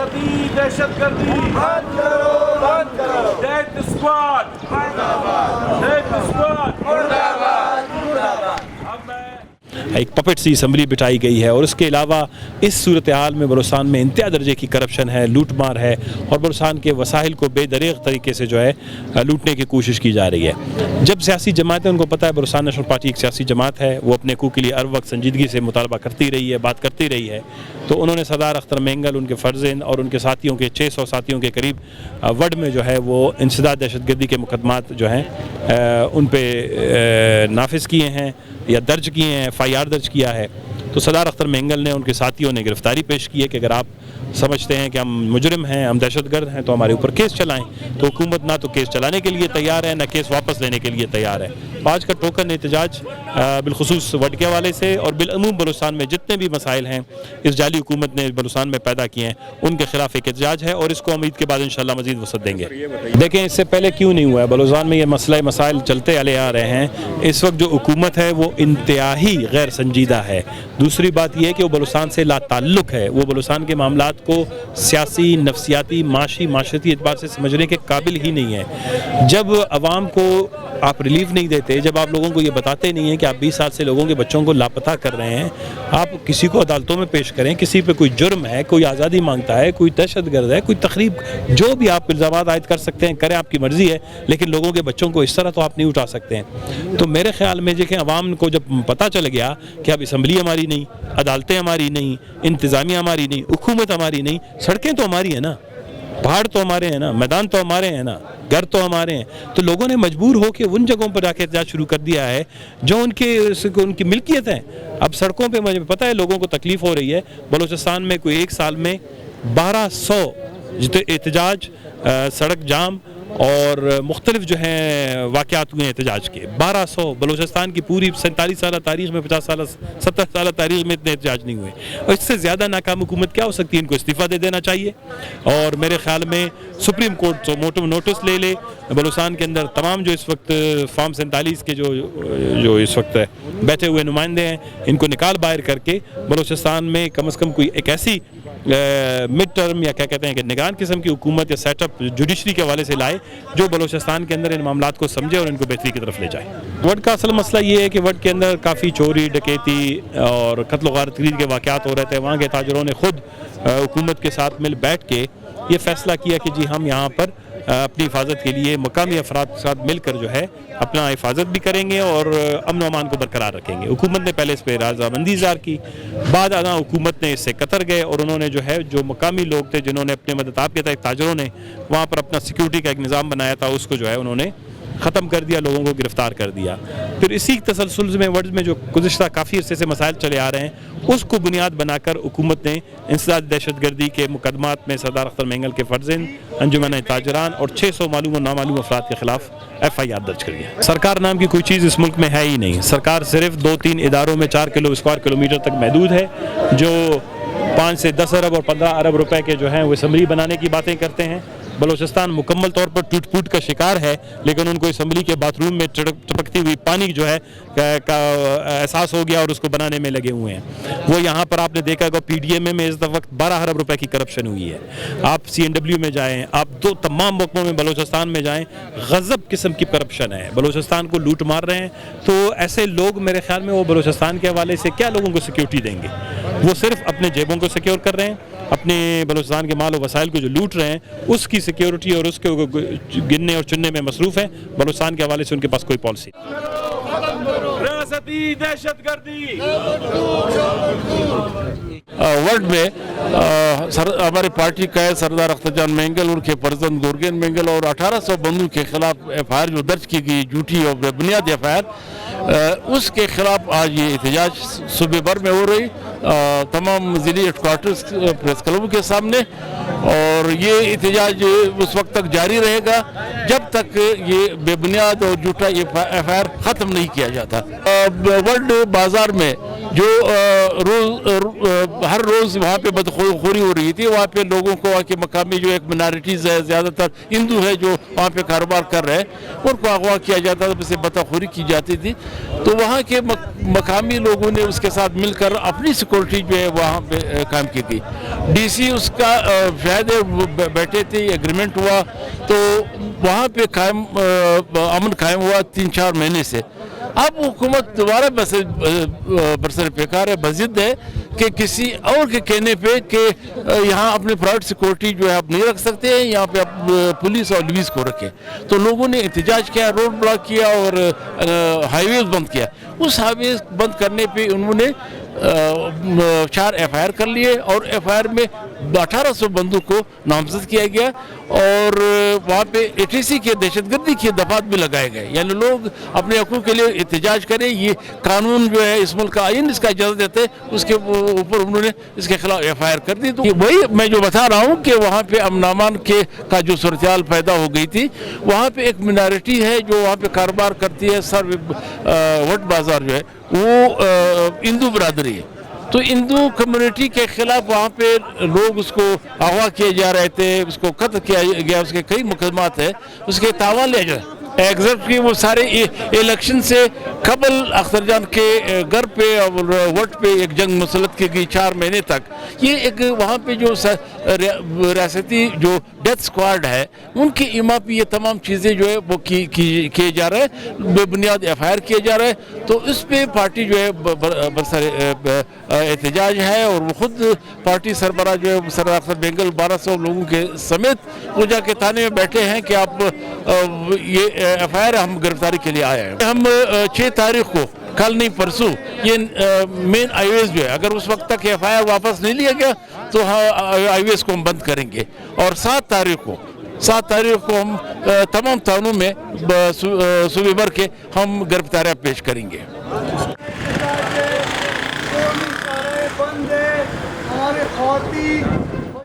ریاستی دہشت گردی بند کرو ڈیتھ اسکواڈ ڈیتھ اسکواڈ ایک پپٹ سی اسمبلی بٹھائی گئی ہے، اور اس کے علاوہ اس صورتحال میں بلوچستان میں انتہا درجے کی کرپشن ہے، لوٹ مار ہے، اور بلوچستان کے وسائل کو بے دریغ طریقے سے جو ہے لوٹنے کی کوشش کی جا رہی ہے۔ جب سیاسی جماعتیں، ان کو پتہ ہے بلوچستان نیشنل پارٹی ایک سیاسی جماعت ہے، وہ اپنے حقوق کے لیے ہر وقت سنجیدگی سے مطالبہ کرتی رہی ہے، بات کرتی رہی ہے، تو انہوں نے سردار اختر مینگل، ان کے فرزند اور ان کے ساتھیوں کے 600 ساتھیوں کے قریب وڈ میں جو ہے وہ انسداد دہشت گردی کے مقدمات جو ہیں ان پہ نافذ کیے ہیں یا درج کیے ہیں، FIR درج کیا ہے۔ تو سردار اختر مینگل نے، ان کے ساتھیوں نے گرفتاری پیش کی ہے کہ اگر آپ سمجھتے ہیں کہ ہم مجرم ہیں، ہم دہشت گرد ہیں، تو ہمارے اوپر کیس چلائیں۔ تو حکومت نہ تو کیس چلانے کے لیے تیار ہے، نہ کیس واپس لینے کے لیے تیار ہے۔ آج کا ٹوکن احتجاج بالخصوص وڈ کے حوالے سے اور بالعموم بلوچستان میں جتنے بھی مسائل ہیں اس جعلی حکومت نے بلوچستان میں پیدا کیے ہیں، ان کے خلاف ایک احتجاج ہے، اور اس کو امید کے بعد انشاءاللہ مزید وسعت دیں گے۔ دیکھیں اس سے پہلے کیوں نہیں ہوا ہے بلوچستان میں، یہ مسائل چلتے چلے آ رہے ہیں۔ اس وقت جو حکومت ہے وہ انتہائی غیر سنجیدہ ہے۔ دوسری بات یہ ہے کہ وہ بلوچستان سے لا تعلق ہے، وہ بلوچستان کے معاملات کو سیاسی، نفسیاتی، معاشرتی اعتبار سے سمجھنے کے قابل ہی نہیں ہے۔ جب عوام کو آپ ریلیف نہیں دیتے، جب آپ لوگوں کو یہ بتاتے نہیں ہیں کہ آپ 20 سال سے لوگوں کے بچوں کو لاپتہ کر رہے ہیں، آپ کسی کو عدالتوں میں پیش کریں، کسی پہ کوئی جرم ہے، کوئی آزادی مانگتا ہے، کوئی دہشت گرد ہے، کوئی تخریب، جو بھی آپ الزامات عائد کر سکتے ہیں کریں، آپ کی مرضی ہے، لیکن لوگوں کے بچوں کو اس طرح تو آپ نہیں اٹھا سکتے ہیں۔ تو میرے خیال میں دیکھیں، عوام کو جب پتہ چل گیا کہ اب اسمبلی ہماری نہیں، عدالتیں ہماری نہیں، انتظامیہ ہماری نہیں، حکومت ہماری نہیں، سڑکیں تو ہماری ہیں نا، پہاڑ تو ہمارے ہیں نا، میدان تو ہمارے ہیں نا، گھر تو ہمارے ہیں، تو لوگوں نے مجبور ہو کے ان جگہوں پر جا کے احتجاج شروع کر دیا ہے جو ان کی ملکیت ہیں۔ اب سڑکوں پہ مجھے پتہ ہے لوگوں کو تکلیف ہو رہی ہے۔ بلوچستان میں کوئی ایک سال میں 1200 احتجاج، سڑک جام اور مختلف جو ہیں واقعات ہوئے ہیں احتجاج کے، 1200۔ بلوچستان کی پوری 47 سالہ تاریخ میں، 70 سالہ تاریخ میں اتنے احتجاج نہیں ہوئے، اور اس سے زیادہ ناکام حکومت کیا ہو سکتی ہے؟ ان کو استعفیٰ دے دینا چاہیے، اور میرے خیال میں سپریم کورٹ موٹو نوٹس لے لے۔ بلوچستان کے اندر تمام جو اس وقت فارم 47 کے جو اس وقت بیٹھے ہوئے نمائندے ہیں، ان کو نکال باہر کر کے بلوچستان میں کم از کم کوئی ایک ایسی مڈ ٹرم یا کیا کہتے ہیں کہ نگران قسم کی حکومت یا سیٹ اپ جوڈیشری کے حوالے سے لائے، جو بلوچستان کے اندر ان معاملات کو سمجھے اور ان کو بہتری کی طرف لے جائے۔ وڈ کا اصل مسئلہ یہ ہے کہ وڈ کے اندر کافی چوری، ڈکیتی اور قتل و غارت گری کے واقعات ہو رہے تھے۔ وہاں کے تاجروں نے خود حکومت کے ساتھ مل بیٹھ کے یہ فیصلہ کیا کہ جی ہم یہاں پر اپنی حفاظت کے لیے مقامی افراد کے ساتھ مل کر جو ہے اپنا حفاظت بھی کریں گے اور امن و امان کو برقرار رکھیں گے۔ حکومت نے پہلے اس پہ رضامندی اظہار کی، بعد ازاں حکومت نے اس سے قطر گئے، اور انہوں نے جو ہے جو مقامی لوگ تھے جنہوں نے اپنے مدداب کے تحت تاجروں نے وہاں پر اپنا سیکیورٹی کا ایک نظام بنایا تھا، اس کو جو ہے انہوں نے ختم کر دیا، لوگوں کو گرفتار کر دیا۔ پھر اسی تسلسل میں ورڈ میں جو گزشتہ کافی عرصے سے مسائل چلے آ رہے ہیں، اس کو بنیاد بنا کر حکومت نے انسداد دہشت گردی کے مقدمات میں سردار اختر مینگل کے فرزند، انجمن تاجران اور 600 معلوم و نامعلوم افراد کے خلاف FIR درج کر دیا۔ سرکار نام کی کوئی چیز اس ملک میں ہے ہی نہیں۔ سرکار صرف 2-3 اداروں میں 4 اسکوائر کلومیٹر تک محدود ہے، جو 5 سے 10 ارب اور 15 ارب روپے کے جو ہیں وہ اسمبلی بنانے کی باتیں کرتے ہیں۔ بلوچستان مکمل طور پر ٹوٹ پھوٹ کا شکار ہے، لیکن ان کو اسمبلی کے باتھ روم میں ٹپکتی ہوئی پانی جو ہے کا احساس ہو گیا اور اس کو بنانے میں لگے ہوئے ہیں۔ وہ یہاں پر آپ نے دیکھا کہ PDMA میں اس وقت 12 ارب روپے کی کرپشن ہوئی ہے۔ آپ CNW میں جائیں، آپ تمام محکموں میں بلوچستان میں جائیں، غضب قسم کی کرپشن ہے، بلوچستان کو لوٹ مار رہے ہیں۔ تو ایسے لوگ میرے خیال میں وہ بلوچستان کے حوالے سے کیا لوگوں کو سیکیورٹی دیں گے؟ وہ صرف اپنے جیبوں کو سیکیور کر رہے ہیں، اپنے بلوچستان کے مال و وسائل کو جو لوٹ رہے ہیں اس کی سیکیورٹی اور اس کے گننے اور چننے میں مصروف ہیں۔ بلوچستان کے حوالے سے ان کے پاس کوئی پالیسی نہیں۔ ریاستی دہشت گردی ورلڈ میں ہماری پارٹی کا ہے سردار اختر جان مینگل، ان کے فرزند گورگین مینگل اور 1800 بندوں کے خلاف FIR جو درج کی گئی جھوٹی اور بے بنیاد FIR، اس کے خلاف آج یہ احتجاج صوبے بھر میں ہو رہی، تمام ضلعی ہیڈ کوارٹرز پریس کلب کے سامنے، اور یہ احتجاج اس وقت تک جاری رہے گا جب تک یہ بے بنیاد اور جھوٹا FIR ختم نہیں کیا جاتا۔ ورلڈ بازار میں جو ہر روز وہاں پہ بدخوری ہو رہی تھی. وہاں پہ لوگوں کو وہاں کے مقامی جو ایک منارٹیز ہے, زیادہ تر ہندو ہے جو وہاں پہ کاروبار کر رہے ہیں, ان کو اغوا کیا جاتا تھا, اسے بدخوری کی جاتی تھی. تو وہاں کے مقامی لوگوں نے اس کے ساتھ مل کر اپنی سیکورٹی جو ہے وہاں پہ قائم کی گئی. ڈی سی اس کا شاید بیٹھے تھے, ایگریمنٹ ہوا, تو وہاں پہ امن قائم ہوا 3-4 مہینے سے. اب حکومت دوبارہ برسر پیکار ہے, بضد ہے کہ کسی اور کے کہنے پہ کہ یہاں اپنی پرائیویٹ سیکورٹی جو ہے آپ نہیں رکھ سکتے ہیں, یہاں پہ آپ پولیس اور لیویز کو رکھیں. تو لوگوں نے احتجاج کیا, روڈ بلاک کیا اور ہائی ویز بند کیا. اس ہائی ویز بند کرنے پہ انہوں نے 4 FIR کر لیے, اور FIR میں 1800 بندوں کو نامزد کیا گیا, اور وہاں پہ ATC کے دہشت گردی کے دفعات بھی لگائے گئے. یعنی لوگ اپنے حقوق کے لیے احتجاج کریں, یہ قانون جو ہے اس ملک کا آئین اس کا اجازت دیتے, اس کے اوپر انہوں نے اس کے خلاف FIR کر دی. تو وہی میں جو بتا رہا ہوں کہ وہاں پہ امن امان کا جو صورتحال پیدا ہو گئی تھی, وہاں پہ ایک منارٹی ہے جو وہاں پہ کاروبار کرتی ہے, وٹ بازار جو ہے وہ ہندو برادری ہے. تو ہندو کمیونٹی کے خلاف وہاں پہ لوگ اس کو اغوا کیے جا رہے تھے, اس کو قتل کیا گیا, اس کے کئی مقدمات ہیں, اس کے تاوان لے جائے ایگزیکٹ کی. وہ سارے الیکشن سے قبل اختر جان کے گھر پہ اور وٹ پہ ایک جنگ مسلط کی گئی 4 مہینے تک. یہ ایک وہاں پہ جو ریاستی جو ڈیتھ سکواڈ ہے, ان کی ایما پہ یہ تمام چیزیں جو ہے وہ کیے جا رہے ہیں, بے بنیاد FIR کیے جا رہے ہیں. تو اس پہ پارٹی جو ہے برسر احتجاج ہے, اور وہ خود پارٹی سربراہ جو ہے سردار اختر بینگل 1200 لوگوں کے سمیت وہ جا کے تھانے میں بیٹھے ہیں کہ آپ یہ FIR ہم گرفتاری کے لیے آئے ہیں. ہم 6 تاریخ کو, کل نہیں پرسوں, یہ مین آئی ویز جو ہے اگر اس وقت تک FIR واپس نہیں لیا گیا تو آئی ویز کو ہم بند کریں گے. اور 7 تاریخ کو ہم تمام تھانوں میں صوبے بھر کے ہم گرفتاریاں پیش کریں گے. ہمارے خواتین